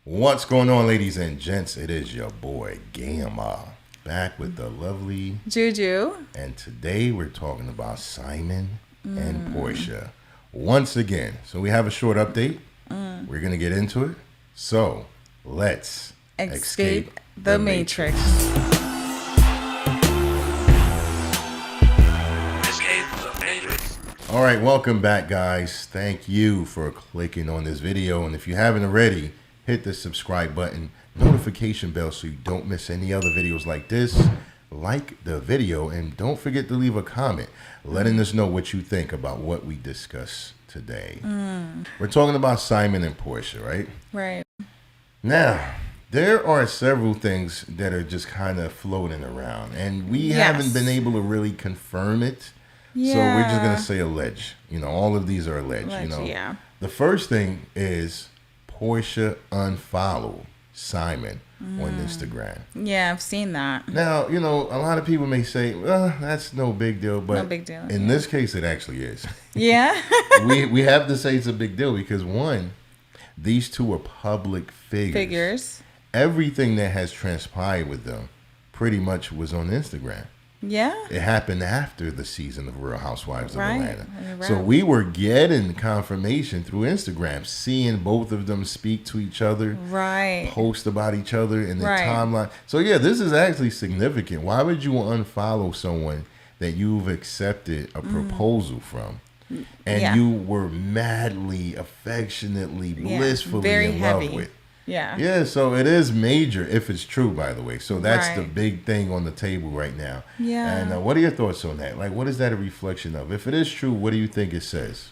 What's going on, ladies and gents? It is your boy Gamma, back with the lovely Juju. And today we're talking about Simon and Porsha once again. So we have a short update. We're going to get into it. So let's Escape the Matrix. All right, welcome back, guys. Thank you for clicking on this video. And if you haven't already, hit the subscribe button, notification bell so you don't miss any other videos like this. Like the video and don't forget to leave a comment letting us know what you think about what we discuss today. We're talking about Simon and Porsha, right? Right. Now, there are several things that are just kind of floating around, and we haven't been able to really confirm it. Yeah. So we're just going to say alleged. You know, all of these are alleged. Yeah. The first thing is Porsha unfollowed Simon on Instagram. Yeah, I've seen that. Now, you know, a lot of people may say, well, that's no big deal. But no big deal. In this case, it actually is. Yeah. we have to say it's a big deal because, one, these two are public figures. Everything that has transpired with them pretty much was on Instagram. Yeah. It happened after the season of Real Housewives of Atlanta. Right. So we were getting confirmation through Instagram, seeing both of them speak to each other, post about each other in their timeline. So yeah, this is actually significant. Why would you unfollow someone that you've accepted a proposal from? And you were madly, affectionately, blissfully in love with? Yeah, so it is major if it's true, by the way. So that's the big thing on the table right now. Yeah. And what are your thoughts on that? Like, what is that a reflection of? If it is true, what do you think it says?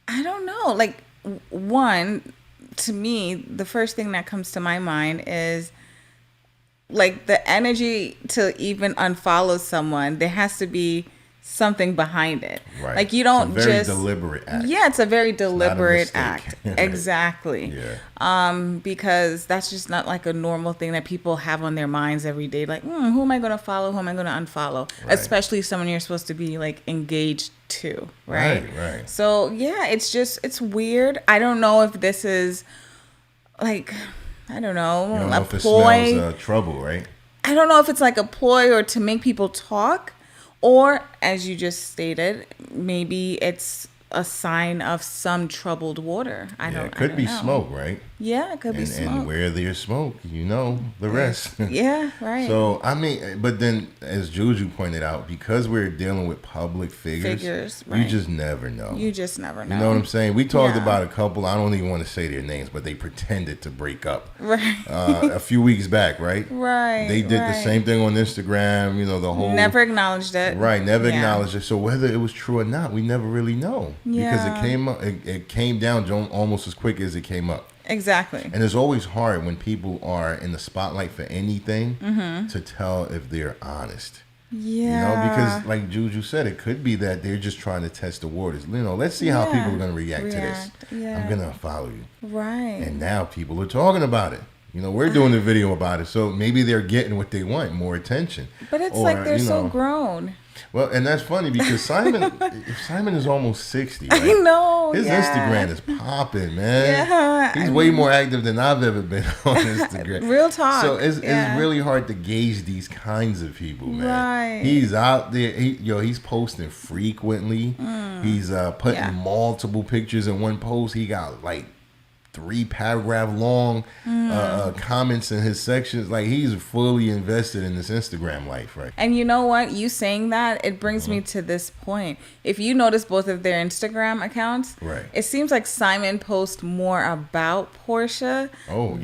I don't know. Like, one, to me, the first thing that comes to my mind is, like, the energy to even unfollow someone, there has to be something behind it. Right. Like, you don't it's a very deliberate act. Yeah, it's a very deliberate act. Exactly. Yeah. Because that's just not like a normal thing that people have on their minds every day. Like, who am I going to follow? Who am I going to unfollow? Right. Especially someone you're supposed to be like engaged to. Right. So yeah, it's weird. I don't know if this is like, I don't know, you don't know a if it ploy. Smells trouble, right? I don't know if it's like a ploy or to make people talk. Or, as you just stated, maybe it's a sign of some troubled water. It could be smoke, right? Yeah, it could be smoke. And where there's smoke, you know the rest. Yeah, right. So, I mean, but then, as Juju pointed out, because we're dealing with public figures, you just never know. You just never know. You know what I'm saying? We talked about a couple, I don't even want to say their names, but they pretended to break up a few weeks back, right? Right. They did the same thing on Instagram, you know, the whole... Never acknowledged it. Right, never acknowledged it. So whether it was true or not, we never really know. Yeah. Because it came down almost as quick as it came up. Exactly. And it's always hard when people are in the spotlight for anything to tell if they're honest. Yeah. You know, because like Juju said, it could be that they're just trying to test the waters. You know, let's see how people are going to react to this. Yeah. I'm going to follow you. Right. And now people are talking about it. You know, we're doing a video about it. So maybe they're getting what they want, more attention. But it's like they're so grown. Well, and that's funny because Simon is almost 60, right? I know. His Instagram is popping, man. Yeah. He's way more active than I've ever been on Instagram. Real talk. So it's really hard to gauge these kinds of people, man. Right. He's out there. He's posting frequently. He's putting multiple pictures in one post. He got like 3-paragraph long comments in his sections. Like, he's fully invested in this Instagram life, right? And you know what? You saying that, it brings me to this point. If you notice both of their Instagram accounts, it seems like Simon posts more about Porsha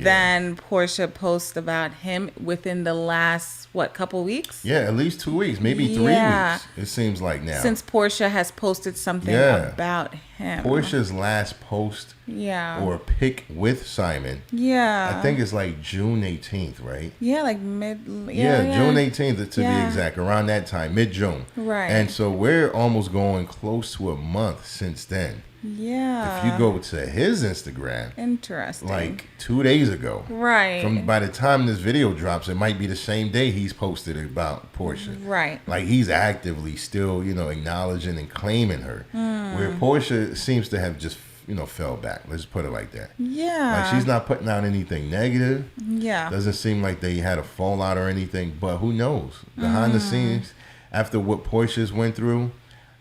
than Porsha posts about him within the last, couple weeks? Yeah, at least 2 weeks, maybe 3 weeks, it seems like now. Since Porsha has posted something about him. Portia's last post or pic with Simon, I think it's like June 18th, right? Yeah, like June 18th to be exact, around that time, mid-June. Right. And so we're almost going close to a month since then. Yeah. If you go to his Instagram, interesting, like 2 days ago, right? By the time this video drops, it might be the same day he's posted about Porsha, right? Like, he's actively still, acknowledging and claiming her, where Porsha seems to have just fell back. Let's put it like that. Yeah. Like she's not putting out anything negative. Yeah. Doesn't seem like they had a fallout or anything. But who knows? Behind the scenes, after what Porsha's went through,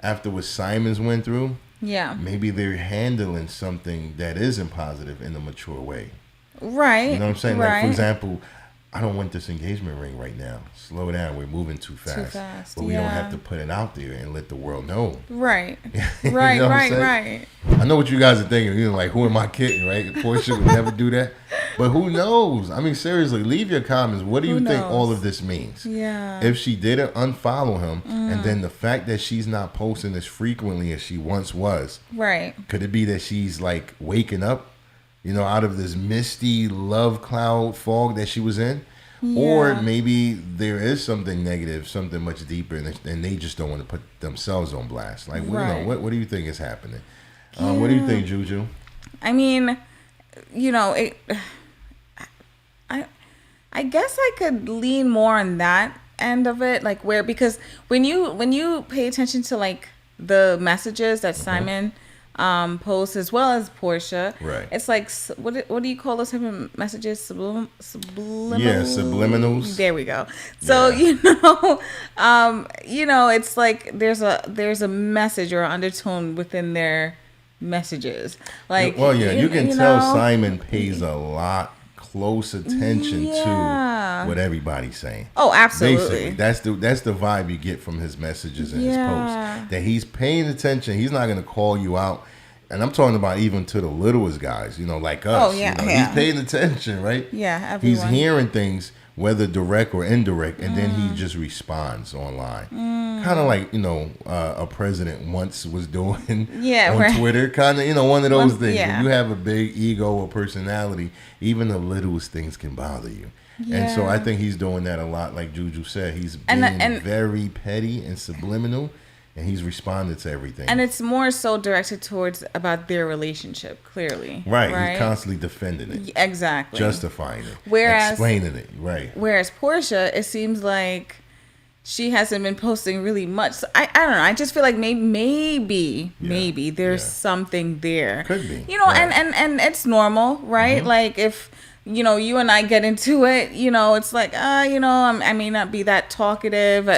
after what Simon's went through, maybe they're handling something that isn't positive in a mature way. Right. You know what I'm saying? Right. Like, for example, I don't want this engagement ring right now. Slow down. We're moving too fast. But we don't have to put it out there and let the world know. Right. You right, know right. I know what you guys are thinking. You're like, who am I kidding, right? Porsha would never do that. But who knows? I mean, seriously, leave your comments. What do you think all of this means? Yeah. If she didn't unfollow him, and then the fact that she's not posting as frequently as she once was. Right. Could it be that she's like waking up? Out of this misty love cloud fog that she was in. Yeah. Or maybe there is something negative, something much deeper, and they just don't want to put themselves on blast. Like, what do you think is happening? What do you think, Juju? I mean, I guess I could lean more on that end of it, like because when you pay attention to like the messages that Simon posts as well as Porsha. Right. It's like, what do you call those type of messages? Subliminals? Yeah, subliminals. There we go. So, it's like there's a message or undertone within their messages. Like, you can tell Simon pays a lot close attention to what everybody's saying. Oh, absolutely. Basically, that's the vibe you get from his messages and his posts. That he's paying attention. He's not going to call you out. And I'm talking about even to the littlest guys, like us. Oh, yeah, He's paying attention, right? Yeah, everyone. He's hearing things, whether direct or indirect, and then he just responds online. Kind of like, a president once was doing on Twitter. Kind of, one of those things. When you have a big ego or personality, even the littlest things can bother you. Yeah. And so I think he's doing that a lot, like Juju said. He's being very petty and subliminal. And he's responded to everything. And it's more so directed towards about their relationship, clearly. Right. He's constantly defending it. Exactly. Justifying it. Explaining it. Right. Whereas Porsha, it seems like she hasn't been posting really much. So I don't know. I just feel like maybe there's something there. Could be. And it's normal, right? Like if you and I get into it, it's like, I may not be that talkative.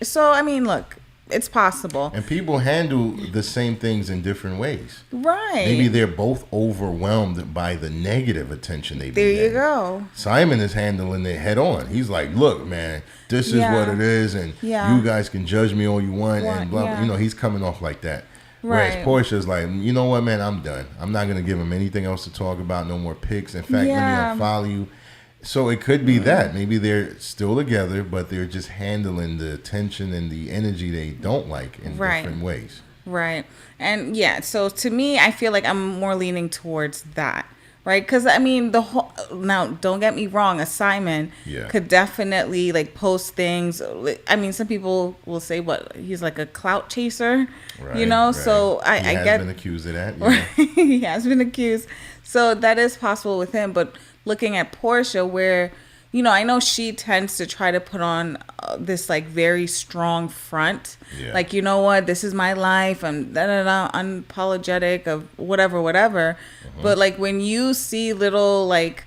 So, I mean, look. It's possible. And people handle the same things in different ways. Right. Maybe they're both overwhelmed by the negative attention they've been getting. There you go. Simon is handling it head on. He's like, look, man, this is what it is, and you guys can judge me all you want, and blah, blah. He's coming off like that. Right. Whereas Porsha's like, you know what, man, I'm done. I'm not going to give him anything else to talk about, no more pics. In fact, let me unfollow you. So it could be that. Maybe they're still together, but they're just handling the tension and the energy they don't like in different ways. Right. And so to me, I feel like I'm more leaning towards that. Right. Because, I mean, now, don't get me wrong. A Simon could definitely like post things. I mean, some people will say he's like a clout chaser, Right. So I get. He has been accused of that. He has been accused. So that is possible with him. But looking at Porsha, where, I know she tends to try to put on this like very strong front. Yeah. Like, you know what, this is my life. I'm unapologetic of whatever. But like when you see little like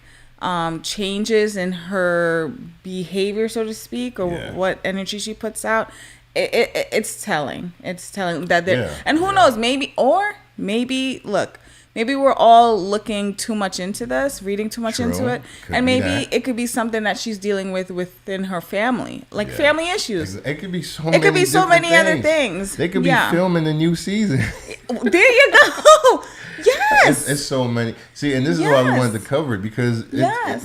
changes in her behavior, so to speak, or what energy she puts out, it's telling. It's telling that and who knows, maybe look. Maybe we're all looking too much into this, reading too much into it. And maybe it could be something that she's dealing with within her family, like family issues. It could be so many other things. They could be filming the new season. There you go. Yes. It's so many. See, and this is why we wanted to cover it, because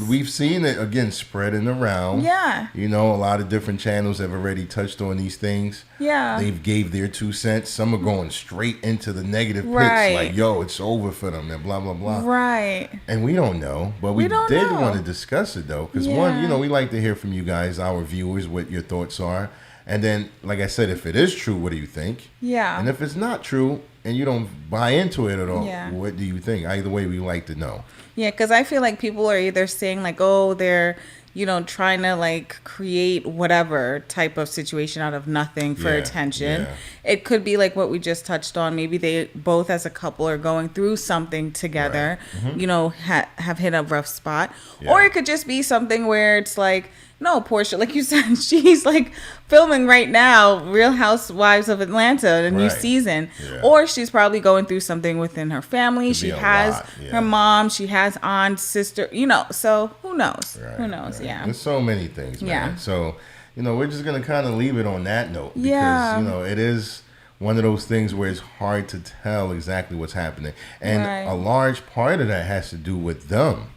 we've seen it, again, spreading around. Yeah. A lot of different channels have already touched on these things. Yeah. They've gave their 2 cents. Some are going straight into the negative pits. Like, yo, it's over for them and blah, blah, blah. Right. And we don't know. But we did want to discuss it, though. Because, one, we like to hear from you guys, our viewers, what your thoughts are. And then, like I said, if it is true, what do you think? Yeah. And if it's not true and you don't buy into it at all, what do you think? Either way, we like to know. Yeah, because I feel like people are either saying like, oh, they're, trying to like create whatever type of situation out of nothing for attention. Yeah. It could be like what we just touched on. Maybe they both as a couple are going through something together, have hit a rough spot. Yeah. Or it could just be something where it's like, no, Porsha, like you said, she's like filming right now Real Housewives of Atlanta, the new season. Yeah. Or she's probably going through something within her family. She has her mom, she has aunt, sister, so who knows? Right. Who knows? Yeah. There's so many things, man. Yeah. So, we're just going to kind of leave it on that note because, it is one of those things where it's hard to tell exactly what's happening. And a large part of that has to do with them.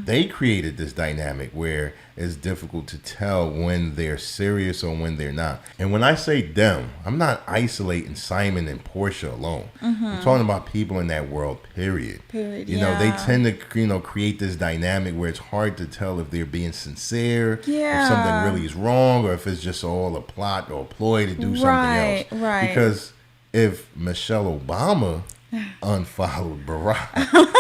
They created this dynamic where it's difficult to tell when they're serious or when they're not. And when I say them, I'm not isolating Simon and Porsha alone. I'm talking about people in that world, period. They tend to, create this dynamic where it's hard to tell if they're being sincere, if something really is wrong, or if it's just all a plot or a ploy to do something else. Right. Because if Michelle Obama unfollowed Barack...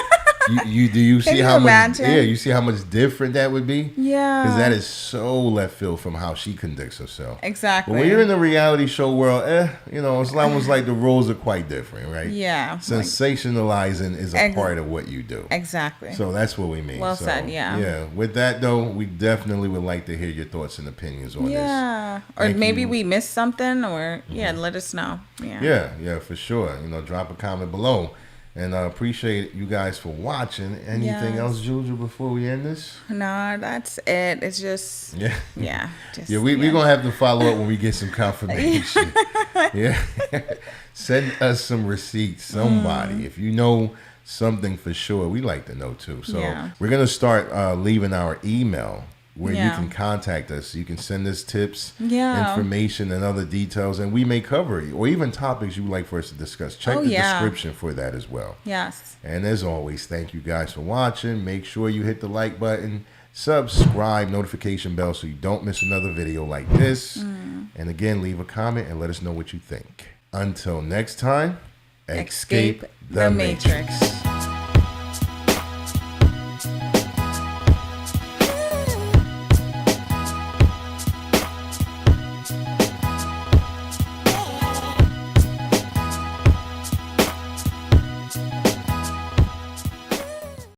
Do you see how much? Yeah, you see how much different that would be. Yeah, because that is so left field from how she conducts herself. Exactly. But when you're in the reality show world, it's almost like the roles are quite different, right? Yeah. Sensationalizing is a part of what you do. Exactly. So that's what we mean. Well said. Yeah. Yeah. With that though, we definitely would like to hear your thoughts and opinions on this. Yeah. Or maybe we missed something, or let us know. Yeah. Yeah. For sure. Drop a comment below. And I appreciate you guys for watching. Anything else, Juju, before we end this? No, that's it. It's just... Yeah. We're going to have to follow up when we get some confirmation. Send us some receipts, somebody. If you know something for sure, we like to know too. So we're going to start leaving our email where you can contact us. You can send us tips, information, and other details, and we may cover it, or even topics you would like for us to discuss. Check the description for that as well. Yes. And as always, thank you guys for watching. Make sure you hit the like button, subscribe, notification bell so you don't miss another video like this. And again, leave a comment and let us know what you think. Until next time, escape the Matrix.